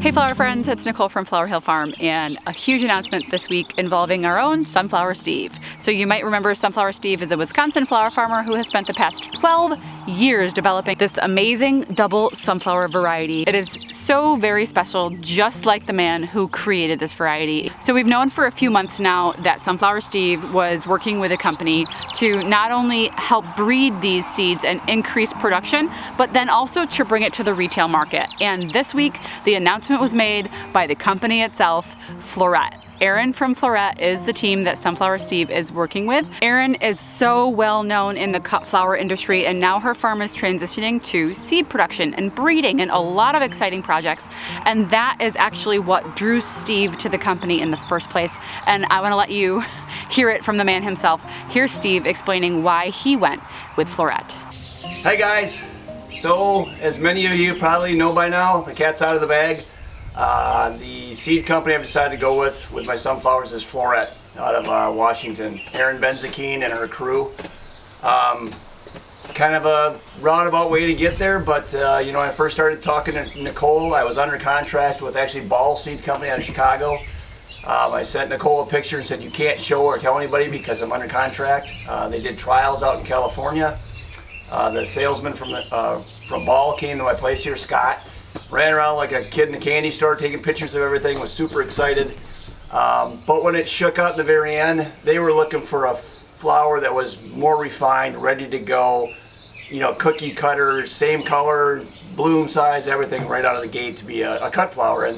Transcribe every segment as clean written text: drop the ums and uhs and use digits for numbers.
Hey flower friends, it's Nicole from Flower Hill Farm, and a huge announcement this week involving our own Sunflower Steve. So you might remember Sunflower Steve is a Wisconsin flower farmer who has spent the past 12 years developing this amazing double sunflower variety. It is so very special, just like the man who created this variety. So we've known for a few months now that Sunflower Steve was working with a company to not only help breed these seeds and increase production, but then also to bring it to the retail market. And this week, the announcement was made by the company itself, Floret. Aaron from Floret is the team that Sunflower Steve is working with. Aaron is so well known in the cut flower industry, and now her farm is transitioning to seed production and breeding and a lot of exciting projects. And that is actually what drew Steve to the company in the first place. And I want to let you hear it from the man himself. Here's Steve explaining why he went with Floret. Hi guys. So, as many of you probably know by now, the cat's out of the bag. The seed company I've decided to go with my sunflowers is Floret out of Washington. Erin Benzakine and her crew. Kind of a roundabout way to get there, but you know, when I first started talking to Nicole, I was under contract with actually Ball Seed Company out of Chicago. I sent Nicole a picture and said, you can't show or tell anybody because I'm under contract. They did trials out in California. The salesman from Ball came to my place here, Scott. Ran around like a kid in a candy store taking pictures of everything, was super excited. But when it shook out in the very end, they were looking for a flower that was more refined, ready to go, you know, cookie cutter, same color, bloom size, everything right out of the gate to be a cut flower.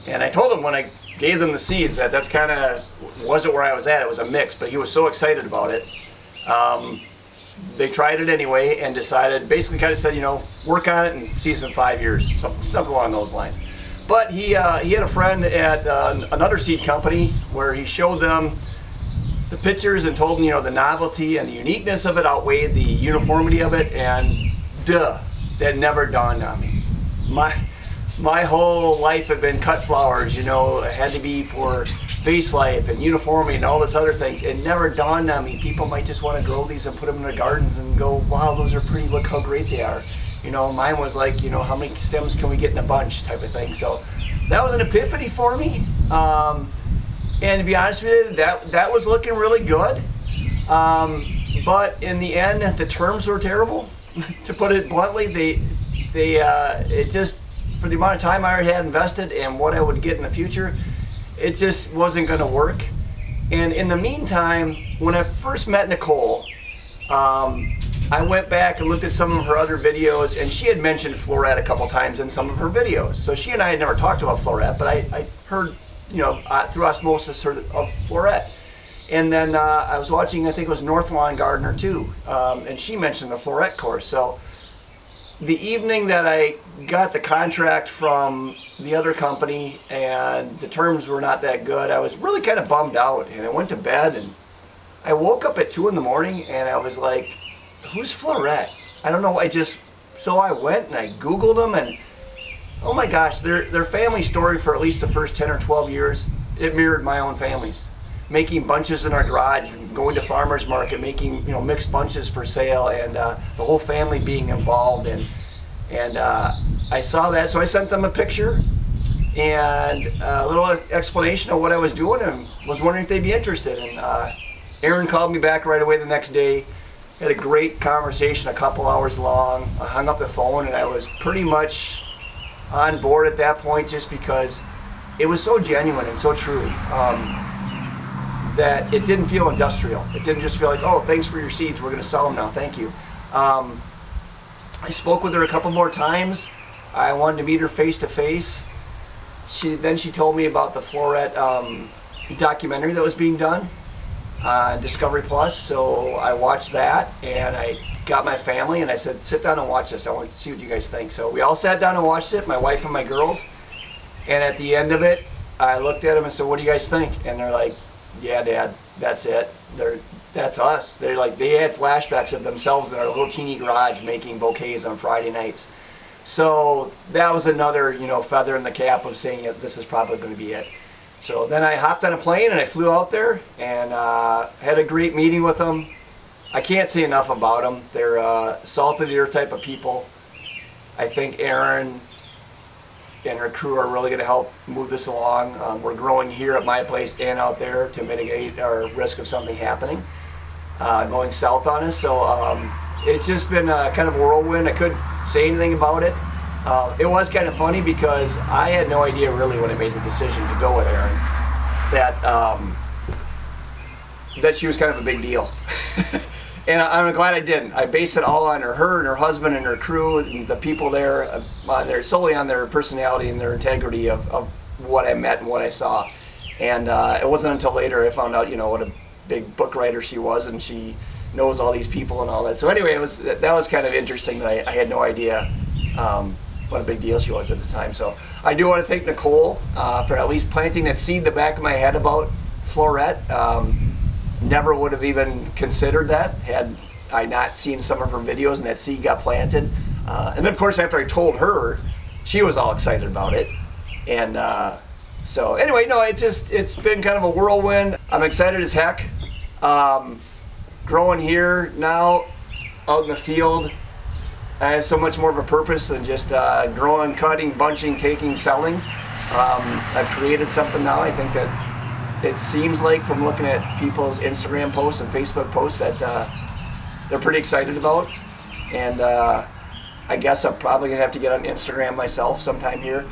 And I told him when I gave them the seeds that that's kind of wasn't where I was at. It was a mix, but he was so excited about it. They tried it anyway and decided, basically kind of said, you know, work on it and see us in 5 years, something along those lines. But he had a friend at another seed company where he showed them the pictures and told them, you know, the novelty and the uniqueness of it outweighed the uniformity of it, and that never dawned on me. My whole life had been cut flowers, you know, it had to be for face life and uniformity and all this other things. It never dawned on me people might just want to grow these and put them in their gardens and go, wow, those are pretty, look how great they are. You know, mine was like, you know, how many stems can we get in a bunch type of thing. So that was an epiphany for me. And to be honest with you, that was looking really good. But in the end, the terms were terrible. To put it bluntly, it just, for the amount of time I had invested and what I would get in the future, it just wasn't going to work. And in the meantime, when I first met Nicole, I went back and looked at some of her other videos, and she had mentioned Floret a couple times in some of her videos. So she and I had never talked about Floret, but I heard, you know, through osmosis, heard of Floret. And then I was watching, I think it was North Lawn Gardener too, and she mentioned the Floret course. So the evening that I got the contract from the other company and the terms were not that good, I was really kind of bummed out, and I went to bed and I woke up at 2 in the morning and I was like, who's Floret? I don't know, so I went and I Googled them, and oh my gosh, their family story for at least the first 10 or 12 years, it mirrored my own family's. Making bunches in our garage, going to farmers market, making, you know, mixed bunches for sale, and the whole family being involved. And I saw that, so I sent them a picture and a little explanation of what I was doing, and was wondering if they'd be interested. And Aaron called me back right away the next day. Had a great conversation, a couple hours long. I hung up the phone, and I was pretty much on board at that point, just because it was so genuine and so true. That it didn't feel industrial. It didn't just feel like, oh, thanks for your seeds, we're going to sell them now, thank you. I spoke with her a couple more times. I wanted to meet her face to face. Then she told me about the Floret documentary that was being done on Discovery Plus. So I watched that, and I got my family and I said, sit down and watch this. I want to see what you guys think. So we all sat down and watched it, my wife and my girls. And at the end of it, I looked at them and said, what do you guys think? And they're like, yeah, Dad, that's it. That's us. They're like, they had flashbacks of themselves in our little teeny garage making bouquets on Friday nights. So that was another, you know, feather in the cap of saying, yeah, this is probably going to be it. So then I hopped on a plane and I flew out there and had a great meeting with them. I can't say enough about them. They're salted ear type of people. I think Aaron and her crew are really going to help move this along. We're growing here at my place and out there to mitigate our risk of something happening, going south on us. So it's just been kind of a whirlwind. I couldn't say anything about it. It was kind of funny because I had no idea really when I made the decision to go with Erin that she was kind of a big deal. And I'm glad I didn't. I based it all on her and her husband and her crew and the people there, solely on their personality and their integrity of what I met and what I saw. And it wasn't until later I found out, what a big book writer she was, and she knows all these people and all that. So anyway, that was kind of interesting that I had no idea what a big deal she was at the time. So I do want to thank Nicole for at least planting that seed in the back of my head about Floret. Never would have even considered that had I not seen some of her videos and that seed got planted. And then of course after I told her, she was all excited about it. And so anyway, no, it's been kind of a whirlwind. I'm excited as heck. Growing here now out in the field, I have so much more of a purpose than just growing, cutting, bunching, taking, selling. I've created something now. I think that it seems like from looking at people's Instagram posts and Facebook posts that they're pretty excited about. And I guess I'm probably gonna have to get on Instagram myself sometime here.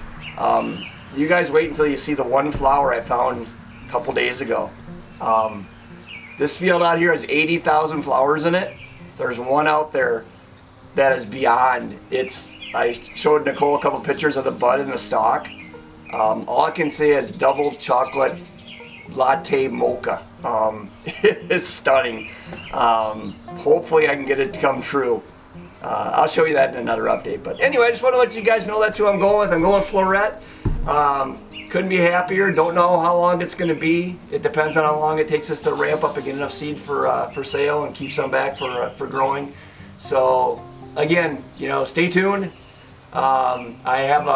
You guys wait until you see the one flower I found a couple days ago. This field out here has 80,000 flowers in it. There's one out there that is beyond. I showed Nicole a couple pictures of the bud and the stalk. All I can say is double chocolate latte mocha. It's stunning. Hopefully I can get it to come true. I'll show you that in another update. But anyway, I just want to let you guys know that's who I'm going with. I'm going Floret. Couldn't be happier. Don't know how long it's going to be. It depends on how long it takes us to ramp up and get enough seed for sale and keep some back for growing. So again, stay tuned. I have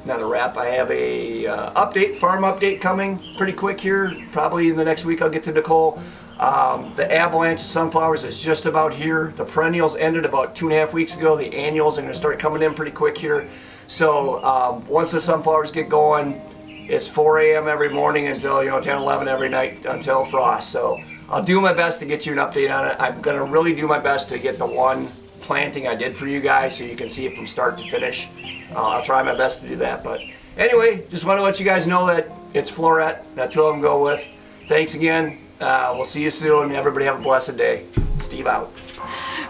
I have a farm update coming pretty quick here. Probably in the next week I'll get to Nicole. The avalanche of sunflowers is just about here. The perennials ended about 2.5 weeks ago. The annuals are going to start coming in pretty quick here. So once the sunflowers get going, it's 4 a.m. every morning until 10, 11 every night until frost. So I'll do my best to get you an update on it. I'm going to really do my best to get the one planting I did for you guys so you can see it from start to finish. I'll try my best to do that. But anyway, just want to let you guys know that it's Floret. That's who I'm going with. Thanks again. We'll see you soon. Everybody have a blessed day. Steve out.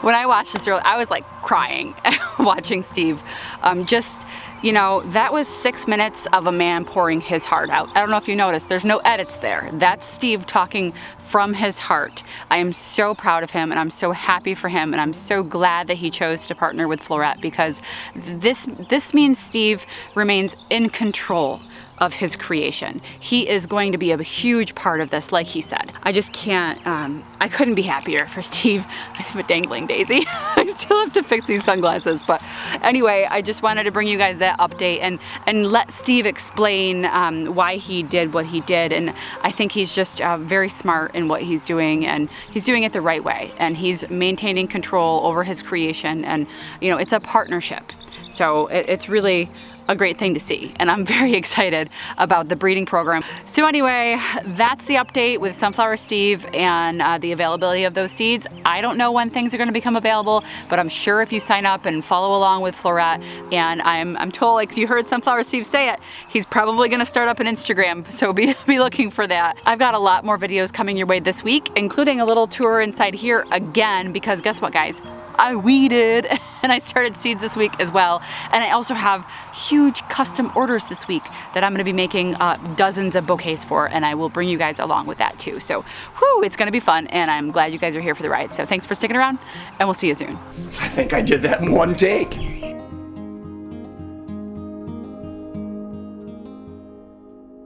When I watched this earlier, I was like crying watching Steve. That was 6 minutes of a man pouring his heart out. I don't know if you noticed, there's no edits there. That's Steve talking from his heart. I am so proud of him and I'm so happy for him, and I'm so glad that he chose to partner with Floret, because this means Steve remains in control of his creation. He is going to be a huge part of this, like he said. I just can't, I couldn't be happier for Steve. I have a dangling daisy. I still have to fix these sunglasses, but anyway, I just wanted to bring you guys that update and let Steve explain why he did what he did. And I think he's just very smart in what he's doing, and he's doing it the right way, and he's maintaining control over his creation, and it's a partnership. So it's really a great thing to see, and I'm very excited about the breeding program. So anyway, that's the update with Sunflower Steve and the availability of those seeds. I don't know when things are going to become available, but I'm sure if you sign up and follow along with Floret, and I'm told, like you heard Sunflower Steve say it, he's probably going to start up an Instagram, so be looking for that. I've got a lot more videos coming your way this week, including a little tour inside here again, because guess what, guys? I weeded and I started seeds this week as well. And I also have huge custom orders this week that I'm gonna be making dozens of bouquets for, and I will bring you guys along with that too. So, whew, it's gonna be fun, and I'm glad you guys are here for the ride. So thanks for sticking around, and we'll see you soon. I think I did that in one take.